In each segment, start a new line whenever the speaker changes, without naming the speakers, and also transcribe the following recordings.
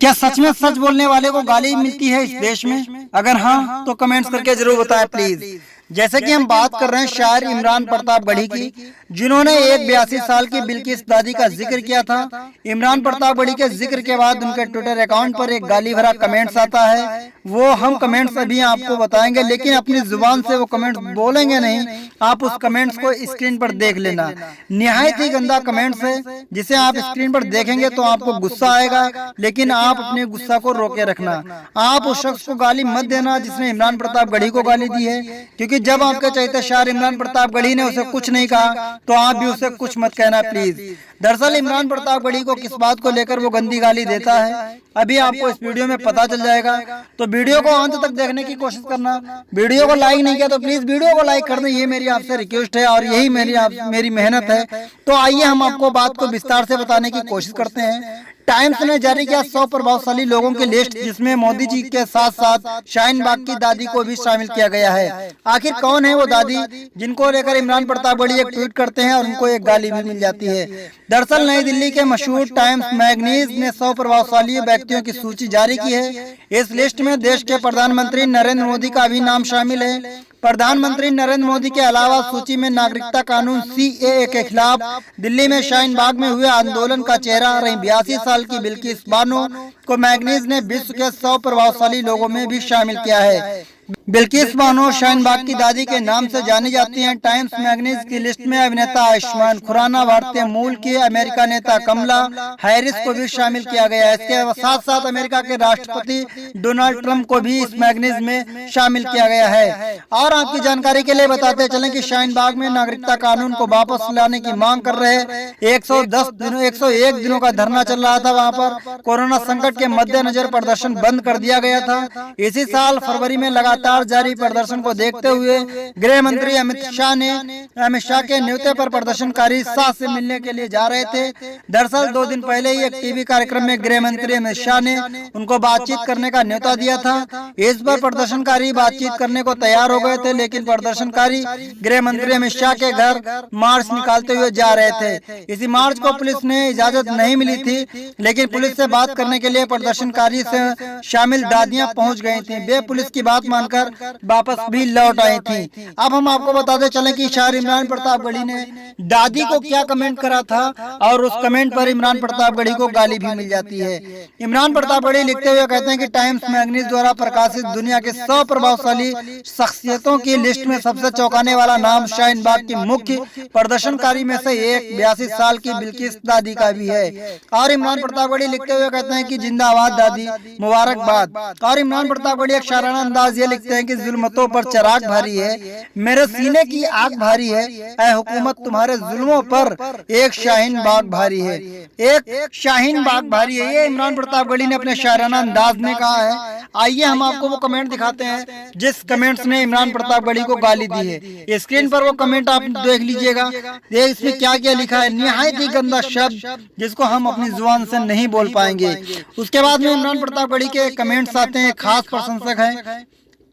क्या सच में सच बोलने वाले को गाली मिलती है इस देश में? अगर हाँ तो कमेंट्स करके जरूर बताएं प्लीज। जैसे कि हम बात कर रहे हैं शायर इमरान प्रतापगढ़ी की, जिन्होंने एक 82 साल की बिल्किस दादी का जिक्र किया था। इमरान प्रतापगढ़ी के जिक्र के बाद उनके ट्विटर अकाउंट पर एक गाली भरा कमेंट्स आता है। वो हम कमेंट्स अभी आपको बताएंगे, लेकिन अपनी जुबान से वो कमेंट्स बोलेंगे नहीं। आप उस कमेंट्स को स्क्रीन पर देख लेना। निहायत ही गंदा कमेंट्स है, जिसे आप स्क्रीन पर देखेंगे तो आपको गुस्सा आएगा, लेकिन आप अपने गुस्सा को रोके रखना। आप उस शख्स को गाली मत देना जिसने इमरान प्रतापगढ़ी को गाली दी है, क्योंकि जब आपके चहेते शायर इमरान प्रतापगढ़ी ने उसे कुछ नहीं कहा तो आप भी उसे कुछ मत कहना प्लीज। दरअसल इमरान प्रतापगढ़ी को किस बात को लेकर वो गंदी गाली देता है, अभी आपको इस वीडियो में पता चल जाएगा। तो वीडियो को अंत तक देखने की कोशिश करना। वीडियो को लाइक नहीं किया तो प्लीज वीडियो को लाइक कर दें, ये मेरी आपसे रिक्वेस्ट है और यही मेरी मेहनत है। तो आइए हम आपको बात को विस्तार से बताने की कोशिश करते हैं। टाइम्स ने जारी किया 100 प्रभावशाली लोगों की लिस्ट, जिसमें मोदी जी के साथ साथ शाहीन बाग की दादी को भी शामिल किया गया है। आखिर कौन है वो दादी जिनको लेकर इमरान प्रतापगढ़ी एक ट्वीट करते हैं और उनको एक गाली भी मिल जाती है? दरअसल नई दिल्ली के मशहूर टाइम्स मैगजीन ने 100 प्रभावशाली व्यक्तियों की सूची जारी की है। इस लिस्ट में देश के प्रधानमंत्री नरेंद्र मोदी का भी नाम शामिल है। प्रधानमंत्री नरेंद्र मोदी के अलावा सूची में नागरिकता कानून CAA के खिलाफ दिल्ली में शाहीन बाग में हुए आंदोलन का चेहरा रही 82 साल की बिल्किस बानो को मैगजीन ने विश्व के 100 प्रभावशाली लोगों में भी शामिल किया है। बिल्किस बानो शाहीन बाग की दादी के नाम से जानी जाती हैं। टाइम्स मैगजीन की लिस्ट में अभिनेता आयुष्मान खुराना, भारतीय मूल के अमेरिका नेता कमला हैरिस को भी शामिल किया गया है। इसके साथ साथ अमेरिका के राष्ट्रपति डोनाल्ड ट्रंप को भी इस मैगजीन में शामिल किया गया है। और आपकी जानकारी के लिए बताते चलें कि शाहीन बाग में नागरिकता कानून को वापस लाने की मांग कर रहे 101 दिनों का धरना चल रहा था। वहाँ पर कोरोना संकट के मद्देनजर प्रदर्शन बंद कर दिया गया था। इसी साल फरवरी में लगातार जारी प्रदर्शन को देखते हुए गृह मंत्री अमित शाह के न्योते पर प्रदर्शनकारी शाह से मिलने के लिए जा रहे थे। दरअसल 2 दिन पहले ही एक टीवी कार्यक्रम में गृह मंत्री अमित शाह ने उनको बातचीत करने का न्योता दिया था। इस पर प्रदर्शनकारी बातचीत करने को तैयार हो गए थे, लेकिन प्रदर्शनकारी गृह मंत्री अमित शाह के घर मार्च निकालते हुए जा रहे थे। इसी मार्च को पुलिस ने इजाजत नहीं मिली थी, लेकिन पुलिस से बात करने के लिए प्रदर्शनकारी से शामिल दादियां पहुंच गई थी। वे पुलिस की बात मानकर वापस भी लौट आई थी। अब हम आपको बताते चलें कि शायर इमरान प्रतापगढ़ी ने दादी को क्या कमेंट करा था और उस कमेंट पर इमरान प्रतापगढ़ी को गाली भी मिल जाती है। इमरान प्रतापगढ़ी लिखते हुए कहते हैं कि टाइम्स मैगजीन द्वारा प्रकाशित दुनिया के 100 प्रभावशाली शख्सियतों की लिस्ट में सबसे चौंकाने वाला नाम शाहीन बाग की मुख्य प्रदर्शनकारी में से एक 82 साल की बिल्किस दादी का भी है। और इमरान प्रतापगढ़ी लिखते हुए कहते हैं कि जिंदाबाद दादी, मुबारकबाद। और इमरान प्रतापगढ़ी एक शायराना अंदाज ये लिखते हैं कि जुल्मतों पर चराग भारी है, मेरे सीने की आग भारी है, ऐ हुकूमत तुम्हारे जुल्मों पर एक शाहीन बाग भारी है। एक शाहीन बाग भारी है, ये इमरान प्रतापगढ़ी ने अपने शायराना अंदाज में कहा है। आइए हम आपको वो कमेंट दिखाते हैं जिस कमेंट्स ने इमरान प्रतापगढ़ी को गाली दी है। स्क्रीन पर वो कमेंट आप देख लीजिएगा। ये इसमें क्या क्या लिखा है, निहायत ही गंदा शब्द जिसको हम अपनी जुबान से नहीं बोल पाएंगे। उसके बाद में इमरान प्रतापगढ़ी के कमेंट्स आते हैं। खास प्रशंसक है,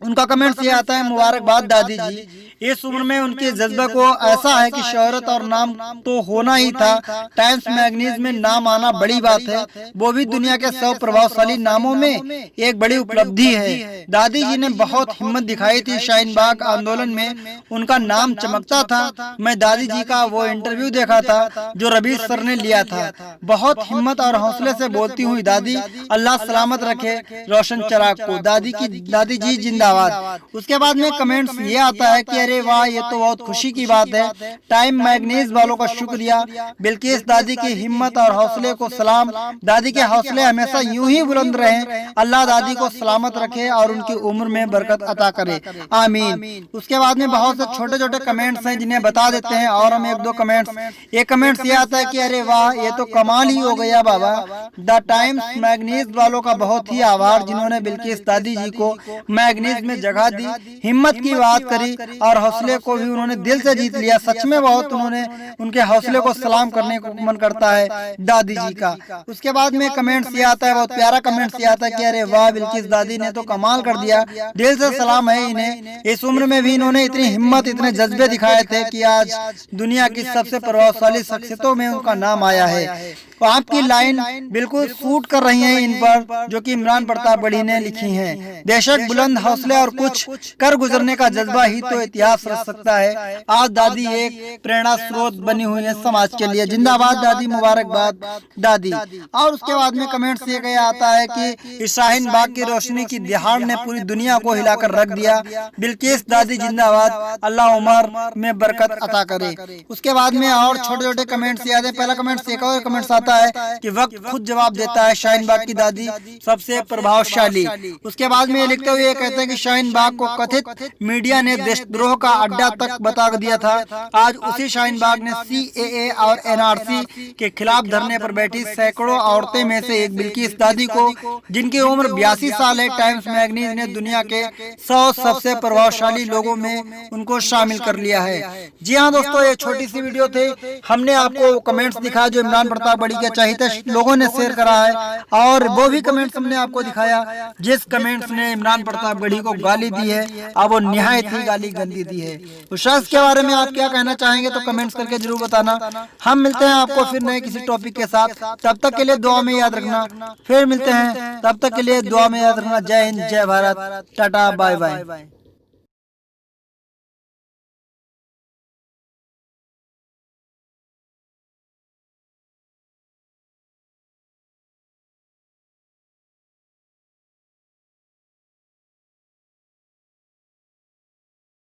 उनका कमेंट्स ये आता है, मुबारकबाद दादी जी, इस उम्र में उनके जज्बे को ऐसा है कि शोहरत और नाम तो होना ही था। टाइम्स मैगजीन में नाम आना बड़ी बात है, वो भी दुनिया के 100 प्रभावशाली नामों में एक बड़ी उपलब्धि है। दादी जी ने बहुत हिम्मत दिखाई थी। शाहीन बाग आंदोलन में उनका नाम चमकता था। मैं दादी जी का वो इंटरव्यू देखा था जो रवि सर ने लिया था। बहुत हिम्मत और हौसले से बोलती हुई दादी, अल्लाह सलामत रखे रोशन चिराग को। दादी जी जिंदाबाद। उसके बाद में कमेंट्स ये आता है कि अरे वाह, ये तो बहुत खुशी की बात है। टाइम मैगजीन वालों का शुक्रिया। बिल्किस दादी की हिम्मत और हौसले को सलाम। दादी के हौसले हमेशा यूं ही बुलंद रहें। अल्लाह दादी को सलामत रखे और उनकी उम्र में बरकत अता करे, आमीन। उसके बाद में बहुत से छोटे छोटे कमेंट्स हैं जिन्हें बता देते हैं और हम 1-2 कमेंट्स ये आता है कि अरे वाह, ये तो कमाल ही हो गया बाबा। द टाइम्स मैगजीन वालों का बहुत ही आभार, जिन्होंने बिल्किस दादी जी को मैगजीन में जगह दी, हिम्मत की बात करी और हौसले को भी उन्होंने दिल से जीत लिया। सच में बहुत उनके हौसले को सलाम करने को मन करता है दादी जी का। उसके बाद में कमेंट्स ये आता है, बहुत प्यारा कमेंट्स ये आता है कि अरे वाह, बिल्किस दादी ने तो कमाल कर दिया, दिल से सलाम है इन्हें। इस उम्र में भी इन्होंने इतनी हिम्मत, इतने जज्बे दिखाए थे कि आज दुनिया की सबसे प्रभावशाली शख्सियतों में उनका नाम आया है। वहाँ की लाइन बिल्कुल सूट कर रही है इन पर, जो कि इमरान प्रताप बड़ी ने लिखी हैं। बेशक बुलंद हौसले और कुछ कर गुजरने का जज्बा ही तो इतिहास रच सकता है। आज दादी एक प्रेरणा स्रोत बनी हुई है समाज के लिए। जिंदाबाद दादी, मुबारकबाद दादी। और उसके बाद में कमेंट्स ये गया आता है कि शाहीन बाग की रोशनी की दिहाड़ ने पूरी दुनिया को हिलाकर रख दिया। बिल्किस दादी जिंदाबाद, अल्लाह उमर में बरकत अता करे। उसके बाद में और छोटे छोटे कमेंट्स याद है। पहला कमेंट्स एक और कमेंट्स आता है कि वक्त खुद जवाब देता है, शाहीन बाग की दादी सबसे प्रभावशाली। उसके बाद में लिखते हुए कहते हैं कि शाहीन बाग को कथित मीडिया ने देशद्रोह का अड्डा तक बता दिया था। आज उसी शाहीन बाग ने CAA और NRC के खिलाफ धरने पर बैठी सैकड़ों औरतें में से एक बिल्किस दादी को, जिनकी उम्र 82 साल है, टाइम्स मैगजीन ने दुनिया के 100 सबसे प्रभावशाली लोगों में उनको शामिल कर लिया है। जी हाँ दोस्तों, ये छोटी सी वीडियो थी। हमने आपको कमेंट्स दिखाया जो इमरान प्रताप बड़ी के चाहिए लोगों ने शेयर करा है, और वो भी कमेंट्स हमने आपको दिखाया जिस कमेंट्स ने इमरान प्रताप बड़ी को गाली दी है, अब वो निहायत ही गाली गंदी दी है। उस शख्स के बारे में आप क्या कहना चाहेंगे तो कमेंट्स करके जरूर बताना। हम मिलते हैं आपको फिर नए किसी टॉपिक के साथ, तब तक के लिए दुआ में याद रखना। फिर मिलते हैं, तब तक के लिए दुआ में याद रखना। जय हिंद, जय भारत, टाटा, बाय बाय।